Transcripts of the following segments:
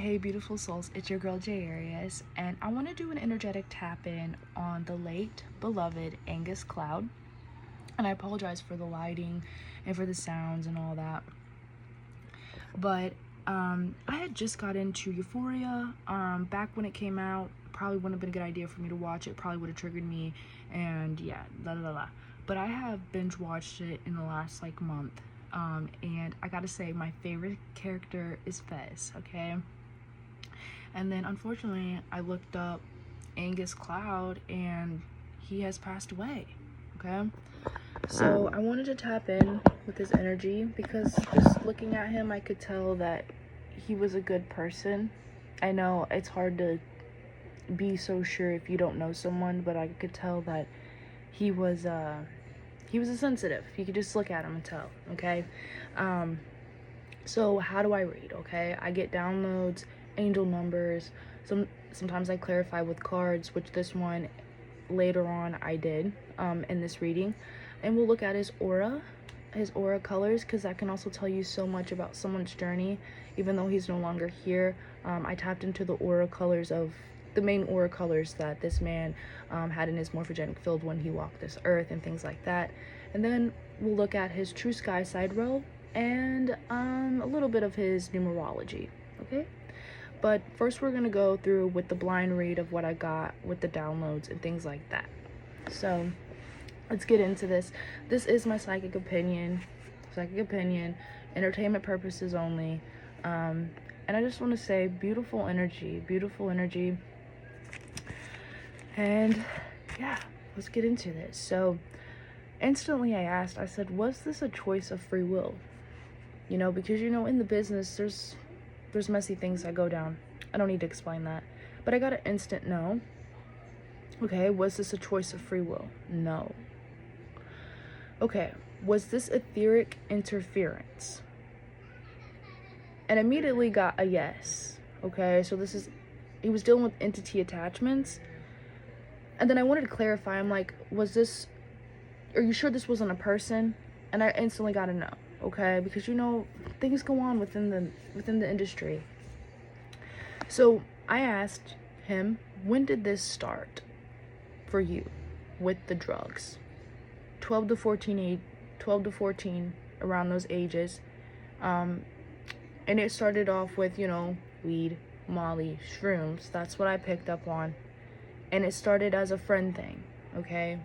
Hey beautiful souls, it's your girl J Arias, and I want to do an energetic tap in on the late beloved Angus Cloud. And I apologize for the lighting and for the sounds and all that, but I had just got into Euphoria back when it came out. Probably wouldn't have been a good idea for me to watch it, probably would have triggered me, and yeah, but I have binge watched it in the last like month, and I gotta say my favorite character is Fez, okay? And then unfortunately I looked up Angus Cloud and he has passed away, okay? So I wanted to tap in with his energy because just looking at him I could tell that he was a good person. I know it's hard to be so sure if you don't know someone, but I could tell that he was a sensitive. You could just look at him and tell, okay? So how do I read, okay? I get downloads, angel numbers, sometimes I clarify with cards, which this one later on I did in this reading. And we'll look at his aura colors, because that can also tell you so much about someone's journey. Even though he's no longer here, I tapped into the aura colors of the main aura colors that this man had in his morphogenic field when he walked this earth and things like that. And then we'll look at his true sky side row and a little bit of his numerology, okay? But first we're going to go through with the blind read of what I got with the downloads and things like that. So let's get into this. This is my psychic opinion, entertainment purposes only. And I just want to say beautiful energy. And yeah, let's get into this. So instantly I said, was this a choice of free will? You know, because, you know, in the business, there's messy things that go down. I don't need to explain that. But I got an instant no. Okay, was this a choice of free will? No. Okay, was this etheric interference? And immediately got a yes. Okay, so he was dealing with entity attachments. And then I wanted to clarify, I'm like, are you sure this wasn't a person? And I instantly got a no. Okay, because you know things go on within the industry. So I asked him, when did this start for you with the drugs? 12 to 14, around those ages. And it started off with, you know, weed, molly, shrooms. That's what I picked up on. And it started as a friend thing, okay?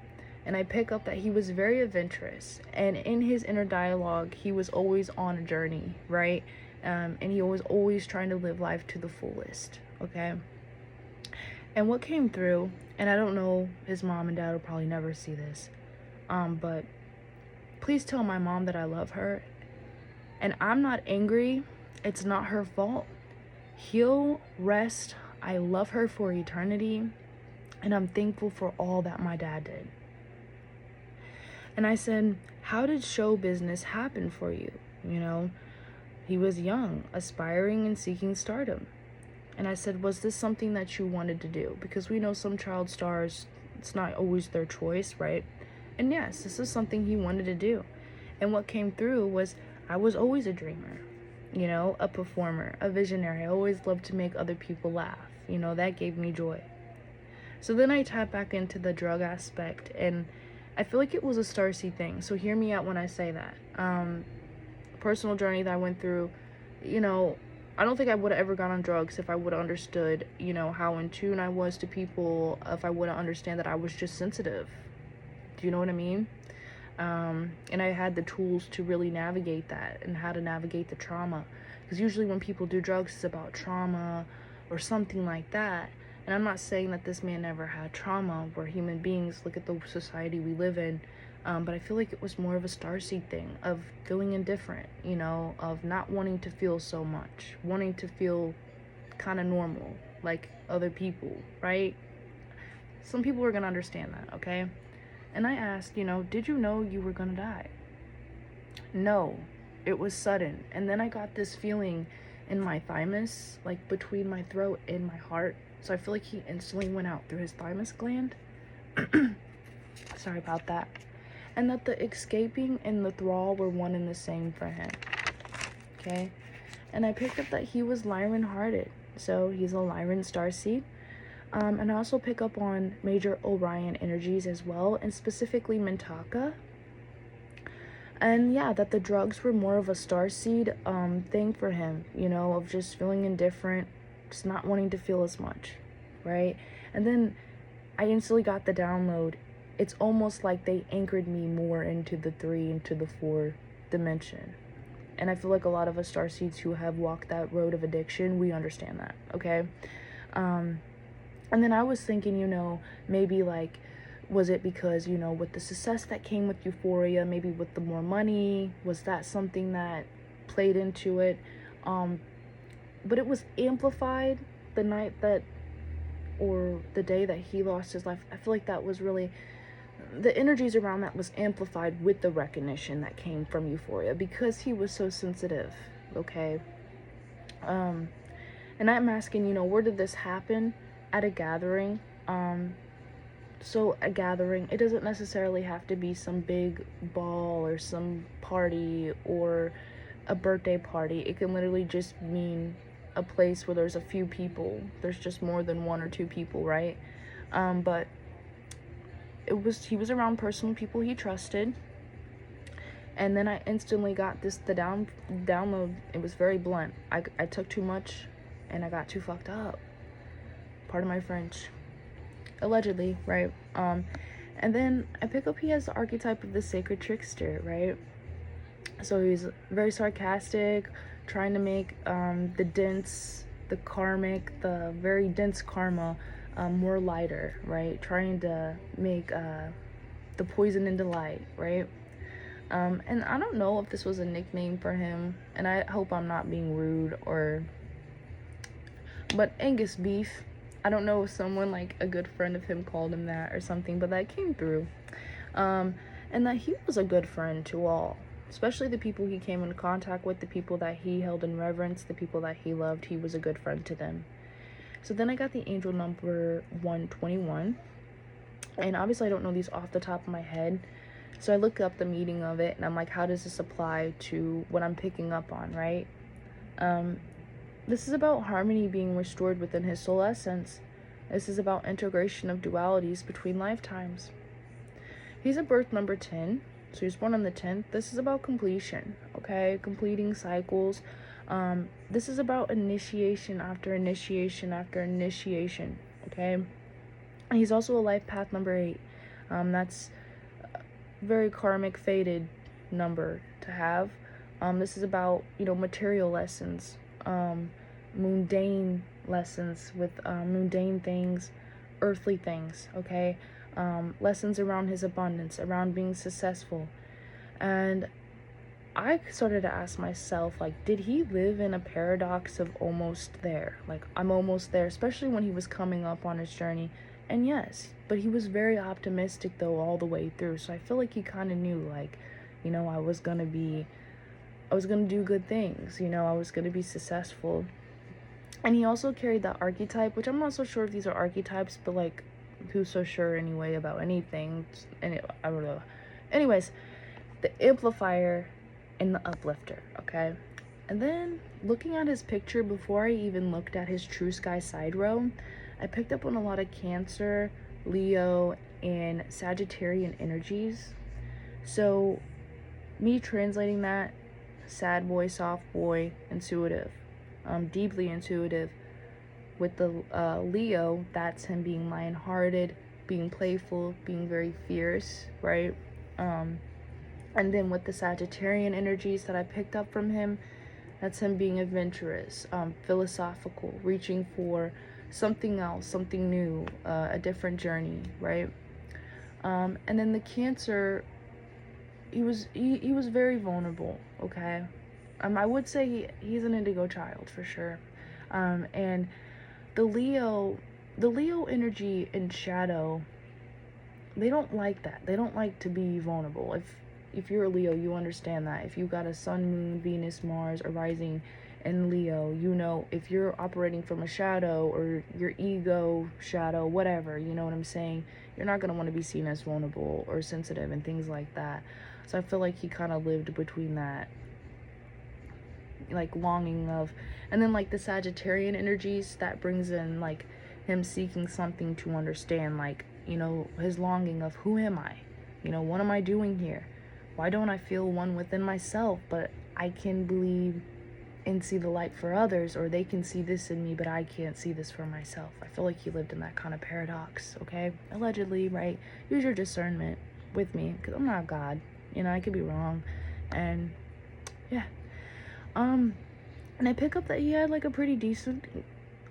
And I pick up that he was very adventurous, and in his inner dialogue he was always on a journey, right? And he was always trying to live life to the fullest, okay? And what came through, and I don't know, his mom and dad will probably never see this, but please tell my mom that I love her, and I'm not angry. It's not her fault. He'll rest. I love her for eternity, and I'm thankful for all that my dad did. And I said, how did show business happen for you? You know, he was young, aspiring and seeking stardom. And I said, was this something that you wanted to do? Because we know some child stars, it's not always their choice, right? And yes, this is something he wanted to do. And what came through was, I was always a dreamer, you know, a performer, a visionary. I always loved to make other people laugh. You know, that gave me joy. So then I tap back into the drug aspect, and I feel like it was a starseed thing. So hear me out when I say that. Personal journey that I went through, you know, I don't think I would have ever gone on drugs if I would have understood, you know, how in tune I was to people, if I would have understand that I was just sensitive. Do you know what I mean? And I had the tools to really navigate that and how to navigate the trauma. Because usually when people do drugs, it's about trauma or something like that. And I'm not saying that this man never had trauma. We're human beings. Look at the society we live in. But I feel like it was more of a starseed thing of feeling indifferent, you know, of not wanting to feel so much, wanting to feel kind of normal like other people, right? Some people are going to understand that, okay? And I asked, you know, did you know you were going to die? No, it was sudden. And then I got this feeling in my thymus, like between my throat and my heart. So I feel like he instantly went out through his thymus gland. Sorry about that. And that the escaping and the thrall were one and the same for him. Okay? And I picked up that he was Lyran-hearted. So he's a Lyran starseed. And I also pick up on major Orion energies as well, and specifically Mintaka. And yeah, that the drugs were more of a starseed thing for him, you know, of just feeling indifferent, just not wanting to feel as much, right? And then I instantly got the download. It's almost like they anchored me more into the 3, into the 4 dimension. And I feel like a lot of us starseeds who have walked that road of addiction, we understand that, okay? And then I was thinking, you know, maybe like, was it because, you know, with the success that came with Euphoria, maybe with the more money, was that something that played into it? But it was amplified the night that, or the day that he lost his life. I feel like that was really, the energies around that was amplified with the recognition that came from Euphoria, because he was so sensitive, okay? And I'm asking, you know, where did this happen? At a gathering. So a gathering, it doesn't necessarily have to be some big ball or some party or a birthday party. It can literally just mean a place where there's a few people. There's just more than 1 or 2 people, right? But he was around personal people he trusted. And then I instantly got the download. It was very blunt. I took too much and I got too fucked up. Pardon my French. Allegedly, right? And then I pick up he has the archetype of the sacred trickster, right? So he's very sarcastic, trying to make the karmic, the very dense karma more lighter, right? Trying to make the poison into light, right? And I don't know if this was a nickname for him, and I hope I'm not being rude but Angus Beef. I don't know if someone, like a good friend of him, called him that or something, but that came through. And that he was a good friend to all, especially the people he came into contact with, the people that he held in reverence, the people that he loved. He was a good friend to them. So then I got the angel number 121. And obviously I don't know these off the top of my head. So I look up the meaning of it, and I'm like, how does this apply to what I'm picking up on, right? This is about harmony being restored within his soul essence. This is about integration of dualities between lifetimes. He's a birth number 10, so he was born on the 10th. This is about completion, okay? Completing cycles. This is about initiation after initiation after initiation, okay? And he's also a life path number 8. That's a very karmic, fated number to have. This is about, you know, material lessons. Mundane lessons with mundane things, earthly things, okay? Lessons around his abundance, around being successful. And I started to ask myself, like, did he live in a paradox of almost there? Like, I'm almost there, especially when he was coming up on his journey. And yes, but he was very optimistic, though, all the way through. So I feel like he kind of knew, like, you know, I was gonna do good things, you know, I was gonna be successful. And he also carried that archetype, which I'm not so sure if these are archetypes, but like, who's so sure anyway about anything? And I don't know. Anyways, the amplifier and the uplifter, okay? And then looking at his picture before I even looked at his true sky side row, I picked up on a lot of Cancer, Leo, and Sagittarian energies. So me translating that, sad boy, soft boy, intuitive, deeply intuitive. With the Leo, that's him being lion-hearted, being playful, being very fierce, right? And then with the Sagittarian energies that I picked up from him, that's him being adventurous, philosophical, reaching for something else, something new, a different journey, right? And then the Cancer, he was very vulnerable, okay? I would say he's an indigo child for sure. And the Leo energy in shadow, they don't like that. They don't like to be vulnerable. If you're a Leo, you understand that. If you got a sun, moon, Venus, Mars arising in Leo, you know, if you're operating from a shadow or your ego shadow, whatever, you know what I'm saying, you're not going to want to be seen as vulnerable or sensitive and things like that. So I feel like he kind of lived between that like longing of, and then like the Sagittarian energies, that brings in like him seeking something to understand, like, you know, his longing of, who am I? You know, what am I doing here? Why don't I feel one within myself, but I can believe and see the light for others, or they can see this in me, but I can't see this for myself? I feel like he lived in that kind of paradox, okay? Allegedly, right? Use your discernment with me, because I'm not God. You know, I could be wrong. And yeah. And I pick up that he had like a pretty decent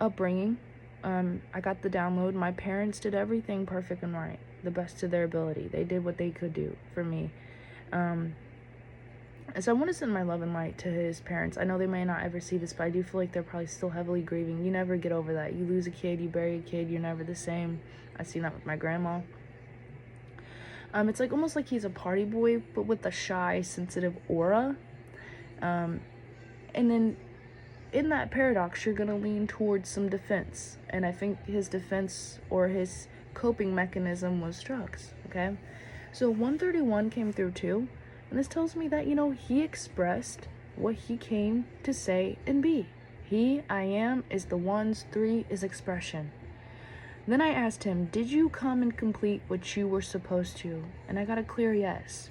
upbringing. I got the download. My parents did everything perfect and right, the best to their ability. They did what they could do for me. And so I want to send my love and light to his parents. I know they may not ever see this, but I do feel like they're probably still heavily grieving. You never get over that. You lose a kid, you bury a kid, you're never the same. I've seen that with my grandma. It's like almost like he's a party boy, but with a shy, sensitive aura. And then in that paradox, you're going to lean towards some defense. And I think his defense or his coping mechanism was drugs, okay? So 131 came through too. And this tells me that, you know, he expressed what he came to say and be. He, I am, is the ones, 3 is expression. Then I asked him, did you come and complete what you were supposed to? And I got a clear yes.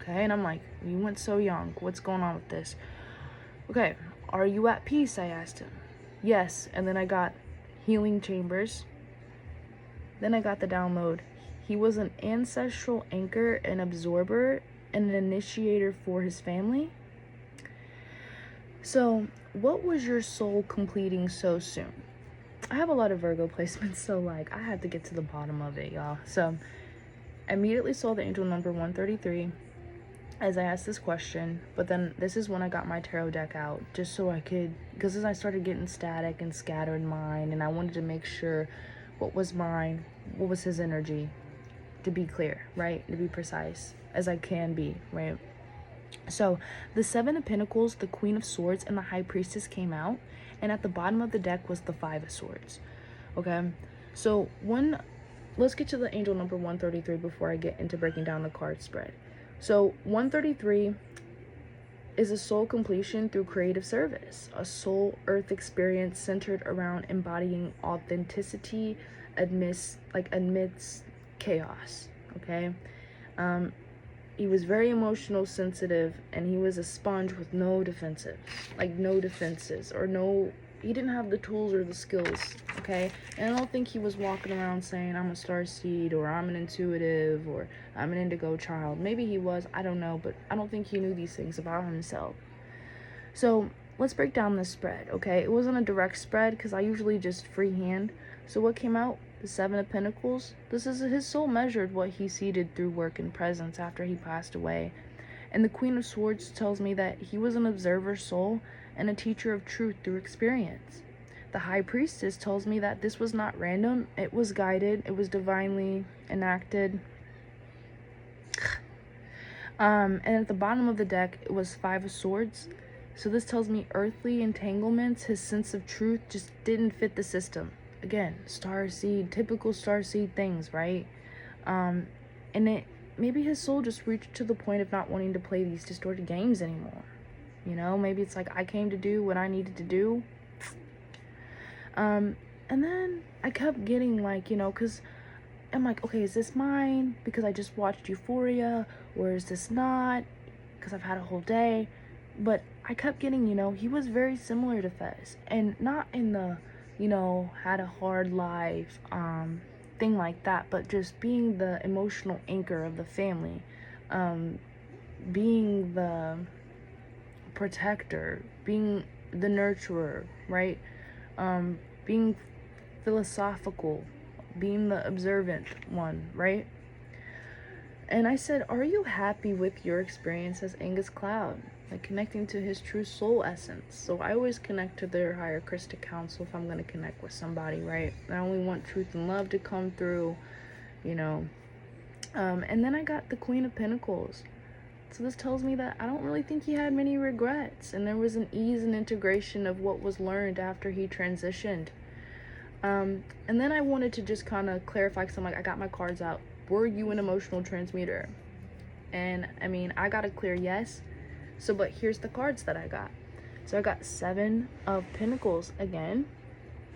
Okay, and I'm like, you went so young. What's going on with this? Okay, are you at peace? I asked him. Yes, and then I got healing chambers. Then I got the download. He was an ancestral anchor, an absorber, and an initiator for his family. So, what was your soul completing so soon? I have a lot of Virgo placements, so like I had to get to the bottom of it, y'all. So I immediately saw the angel number 133 as I asked this question, but then this is when I got my tarot deck out, just so I could, because as I started getting static and scattered mind, and I wanted to make sure what was mine, what was his energy, to be clear, right? To be precise as I can be, right? So the 7 of Pentacles, the Queen of Swords, and the High Priestess came out, and at the bottom of the deck was the 5 of Swords. Okay, so let's get to the angel number 133 before I get into breaking down the card spread. So 133 is a soul completion through creative service, a soul earth experience centered around embodying authenticity amidst chaos. Okay, he was very emotional, sensitive, and he was a sponge with no defenses, he didn't have the tools or the skills, okay? And I don't think he was walking around saying, I'm a starseed, or I'm an intuitive, or I'm an indigo child. Maybe he was, I don't know, but I don't think he knew these things about himself. So let's break down this spread, okay? It wasn't a direct spread, because I usually just freehand. So what came out? The 7 of Pentacles. This is his soul measured what he seeded through work and presence after he passed away. And the Queen of Swords tells me that he was an observer soul and a teacher of truth through experience. The High Priestess tells me that this was not random, it was guided, it was divinely enacted. And at the bottom of the deck, it was 5 of Swords. So this tells me earthly entanglements, his sense of truth just didn't fit the system. Again, starseed, typical starseed things, right? And maybe his soul just reached to the point of not wanting to play these distorted games anymore. You know, maybe it's like, I came to do what I needed to do. And then I kept getting like, you know, because I'm like, okay, is this mine? Because I just watched Euphoria, or is this not? Because I've had a whole day. But I kept getting, you know, he was very similar to Fez. And not in the, you know, had a hard life, thing like that, but just being the emotional anchor of the family, being the protector, being the nurturer, right? Being philosophical, being the observant one, right? And I said, are you happy with your experience as Angus Cloud? Like connecting to his true soul essence. So I always connect to their higher Krystic council if I'm going to connect with somebody, right? I only want truth and love to come through, you know. And then I got the Queen of Pentacles. So this tells me that I don't really think he had many regrets, and there was an ease and integration of what was learned after he transitioned. And then I wanted to just kind of clarify, because I'm like, I got my cards out. Were you an emotional transmuter? And I mean, I got a clear yes. So, but here's the cards that I got. So I got 7 of Pentacles again,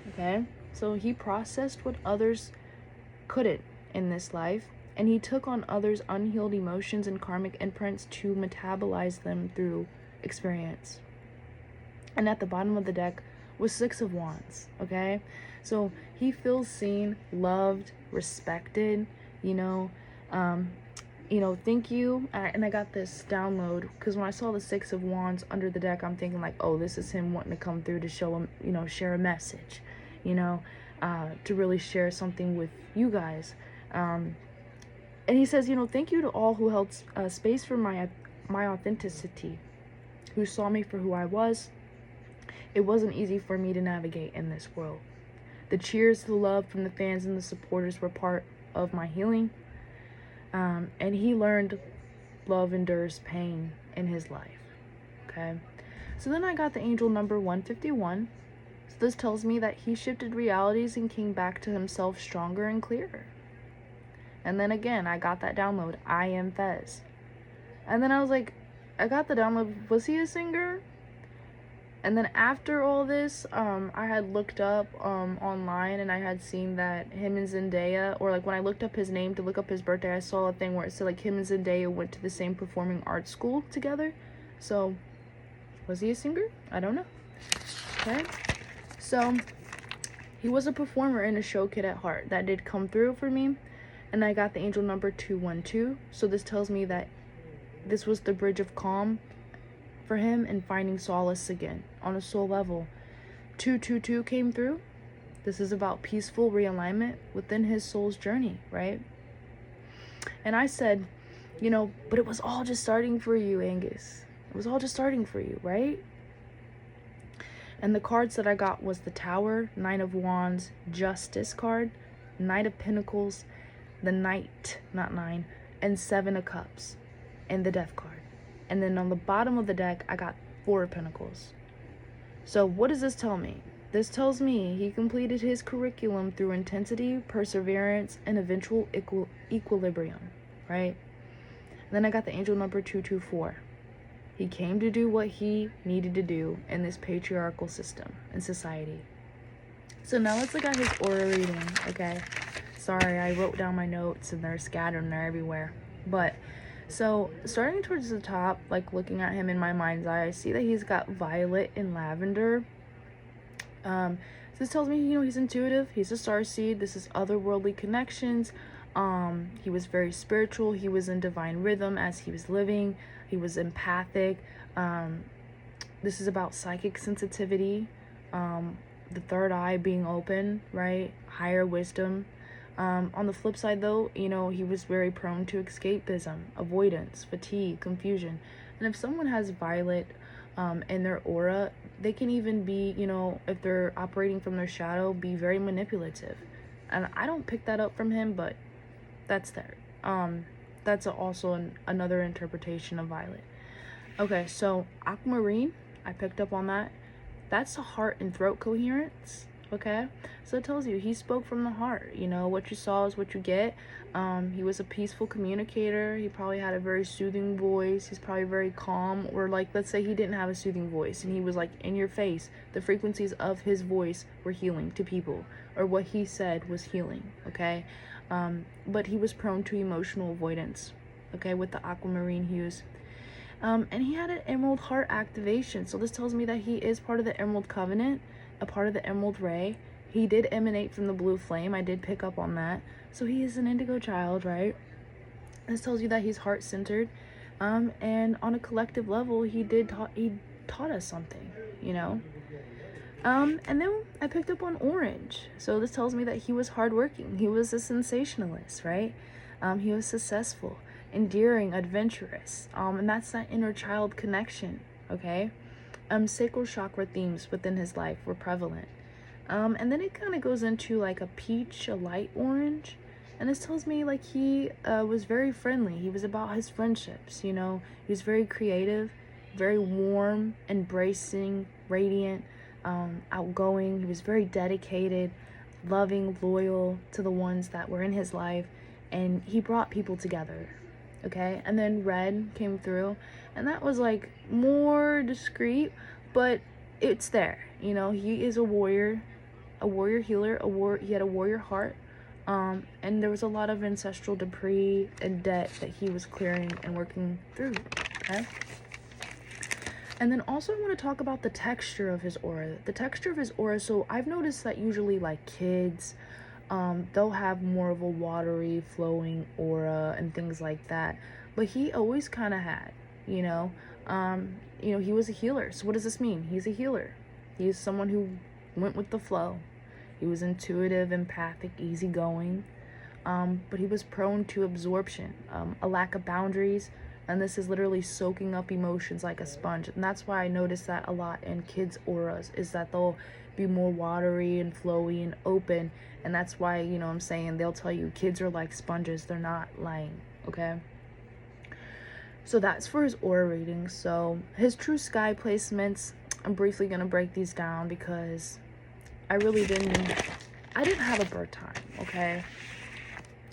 okay? So he processed what others couldn't in this life, and he took on others' unhealed emotions and karmic imprints to metabolize them through experience. And at the bottom of the deck was 6 of Wands, okay? So he feels seen, loved, respected, thank you. And I got this download because when I saw the 6 of Wands under the deck, I'm thinking like, oh, this is him wanting to come through to show him, share a message, to really share something with you guys. And he says, thank you to all who held space for my authenticity, who saw me for who I was. It wasn't easy for me to navigate in this world. The cheers, the love from the fans and the supporters were part of my healing. And he learned love endures pain in his life. Okay. So then I got the angel number 151. So this tells me that he shifted realities and came back to himself stronger and clearer. And then again, I got that download. I am Fez. And then I was like, I got the download. Was he a singer? And then after all this, I had looked up online, and I had seen that him and Zendaya, or like when I looked up his name to look up his birthday, I saw a thing where it said like him and Zendaya went to the same performing arts school together. So, was he a singer? I don't know. Okay. So, he was a performer and a show kid at heart. That did come through for me. And I got the angel number 212. So this tells me that this was the bridge of calm for him and finding solace again on a soul level. 222 came through. This is about peaceful realignment within his soul's journey, right? And I said, but it was all just starting for you, Angus. It was all just starting for you, right? And the cards that I got was the Tower, 9 of Wands, Justice card, Knight of Pentacles, the Knight, not 9, and 7 of Cups, and the Death card. And then on the bottom of the deck, I got 4 of Pentacles. So what does this tell me? This tells me he completed his curriculum through intensity, perseverance, and eventual equilibrium, right? And then I got the angel number 224. He came to do what he needed to do in this patriarchal system and society. So now let's look at his aura reading, okay? Sorry, I wrote down my notes and they're scattered and they're everywhere. But so starting towards the top, like looking at him in my mind's eye, I see that he's got violet and lavender. So this tells me, he's intuitive. He's a starseed. This is otherworldly connections. He was very spiritual. He was in divine rhythm as he was living. He was empathic. This is about psychic sensitivity. The third eye being open, right? Higher wisdom. On the flip side though, he was very prone to escapism, avoidance, fatigue, confusion. And if someone has violet in their aura, they can even be, if they're operating from their shadow, be very manipulative. And I don't pick that up from him, but that's there. That's also another interpretation of violet. Okay, so aquamarine, I picked up on that. That's a heart and throat coherence. Okay, so it tells you he spoke from the heart. What you saw is what you get. He was a peaceful communicator. He probably had a very soothing voice. He's probably very calm. Or like, let's say he didn't have a soothing voice and he was like in your face. The frequencies of his voice were healing to people, or what he said was healing. Okay, but he was prone to emotional avoidance. Okay, with the aquamarine hues. And he had an emerald heart activation. So this tells me that he is part of the Emerald Covenant, a part of the Emerald Ray. He did emanate from the blue flame. I did pick up on that. So he is an indigo child, right? This tells you that he's heart-centered. And on a collective level, he taught us something, And then I picked up on orange. So this tells me that he was hardworking. He was a sensationalist, right? He was successful, endearing, adventurous. And that's that inner child connection, okay? Sacral chakra themes within his life were prevalent. And then it kind of goes into like a peach, a light orange. And this tells me like he was very friendly. He was about his friendships, He was very creative, very warm, embracing, radiant, outgoing. He was very dedicated, loving, loyal to the ones that were in his life. And he brought people together. okay? And then red came through, and that was like more discreet, but it's there, you know. He is a warrior healer, he had a warrior heart. And there was a lot of ancestral debris and debt that he was clearing and working through, okay? And then also I want to talk about the texture of his aura. The texture of his aura, so I've noticed that usually like kids, they'll have more of a watery, flowing aura and things like that. But he always kind of had, you know, he was a healer. So what does this mean? He's a healer. He's someone who went with the flow. He was intuitive, empathic, easygoing, but he was prone to absorption, a lack of boundaries, and this is literally soaking up emotions like a sponge. And that's why I notice that a lot in kids' auras, is that they'll be more watery and flowy and open, and that's why, you know what I'm saying, they'll tell you kids are like sponges. They're not lying, okay? So that's for his aura reading. So his true sky placements, I'm briefly going to break these down because I didn't have a birth time, okay?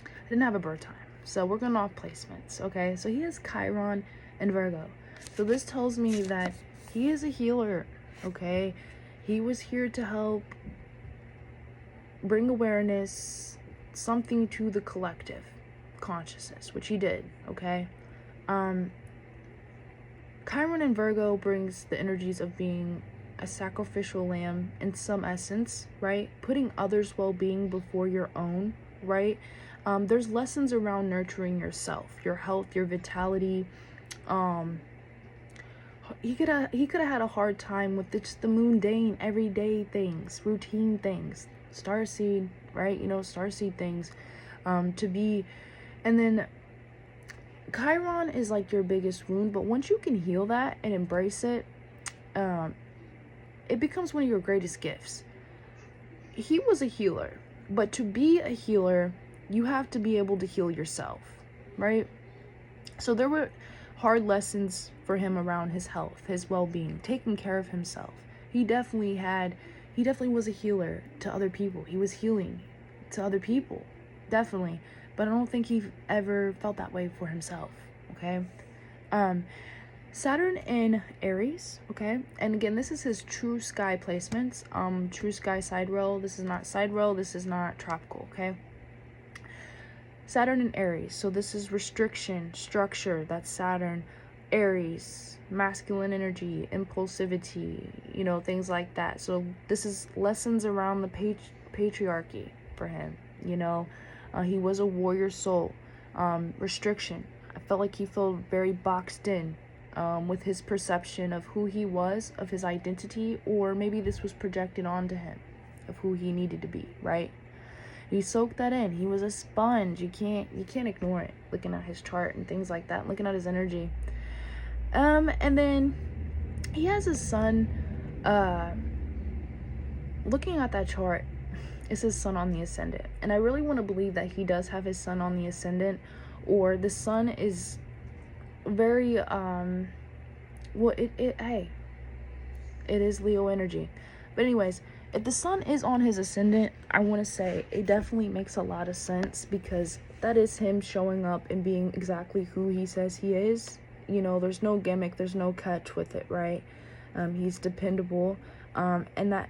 I didn't have a birth time. So we're going off placements, okay? So he has Chiron and Virgo. So this tells me that he is a healer, okay? He was here to help bring awareness, something to the collective consciousness, which he did, okay? Chiron and Virgo brings the energies of being a sacrificial lamb in some essence, right? Putting others' well-being before your own, right? There's lessons around nurturing yourself, your health, your vitality. He could have had a hard time with just the mundane, everyday things, routine things, starseed, right? You know, starseed things, to be, and then Chiron is like your biggest wound, but once you can heal that and embrace it, it becomes one of your greatest gifts. He was a healer, but to be a healer, you have to be able to heal yourself, right? So there were hard lessons for him around his health, his well-being, taking care of himself. He definitely was a healer to other people. He was healing to other people, definitely. But I don't think he ever felt that way for himself, okay? Saturn in Aries, okay? And again, this is his true sky placements. True sky side row. This is not side row. This is not tropical, okay? Saturn in Aries. So this is restriction, structure. That's Saturn. Aries, masculine energy, impulsivity, you know, things like that. So this is lessons around the patriarchy for him, you know. He was a warrior soul. Restriction. I felt like he felt very boxed in with his perception of who he was, of his identity, or maybe this was projected onto him of who he needed to be, right? He soaked that in. He was a sponge. You can't ignore it, looking at his chart and things like that, looking at his energy. And then he has his sun, looking at that chart, it's his sun on the ascendant. And I really want to believe that he does have his sun on the ascendant, or the sun is very, it is Leo energy. But anyways, if the sun is on his ascendant, I want to say it definitely makes a lot of sense, because that is him showing up and being exactly who he says he is. You know, there's no gimmick, there's no catch with it, right? He's dependable, and that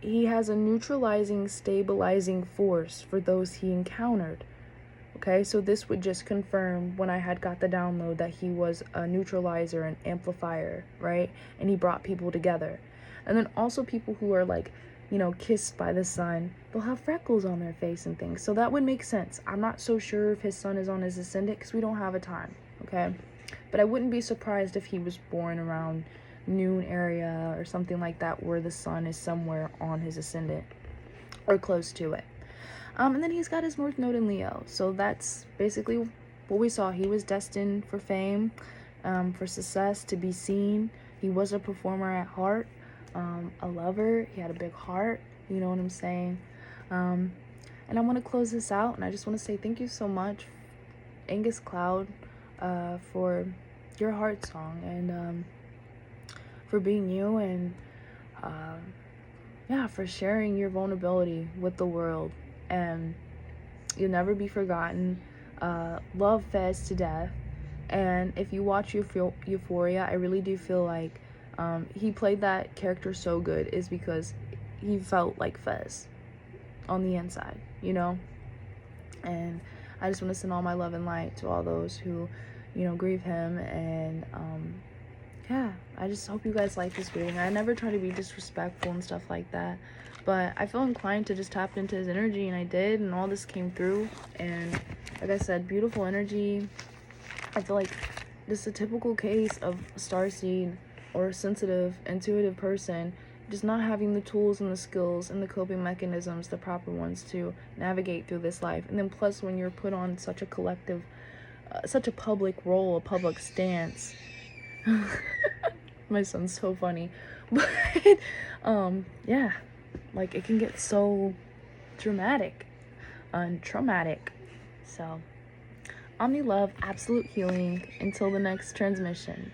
he has a neutralizing, stabilizing force for those he encountered. Okay, so this would just confirm when I had got the download that he was a neutralizer, an amplifier, right? And he brought people together. And then also people who are like, you know, kissed by the sun, they'll have freckles on their face and things. So that would make sense. I'm not so sure if his sun is on his ascendant because we don't have a time, okay? But I wouldn't be surprised if he was born around noon area or something like that, where the sun is somewhere on his ascendant or close to it. And then he's got his North Node in Leo. So that's basically what we saw. He was destined for fame, for success, to be seen. He was a performer at heart, a lover. He had a big heart. You know what I'm saying? And I want to close this out. And I just want to say thank you so much, Angus Cloud, for your heart song, and for being you, and yeah, for sharing your vulnerability with the world. And you'll never be forgotten. love Fez to death. And if you watch Euphoria, I really do feel like he played that character so good is because he felt like Fez on the inside, you know? And I just want to send all my love and light to all those who, you know, grieve him. And yeah, I just hope you guys like this reading. I never try to be disrespectful and stuff like that, but I feel inclined to just tap into his energy, and I did, and all this came through. And like I said, beautiful energy. I feel like this is a typical case of a starseed or a sensitive, intuitive person just not having the tools and the skills and the coping mechanisms, the proper ones, to navigate through this life. And then plus, when you're put on such a collective, such a public role, a public stance. My son's so funny. But yeah, like it can get so dramatic and traumatic. So Omni-love, absolute healing. Until the next transmission.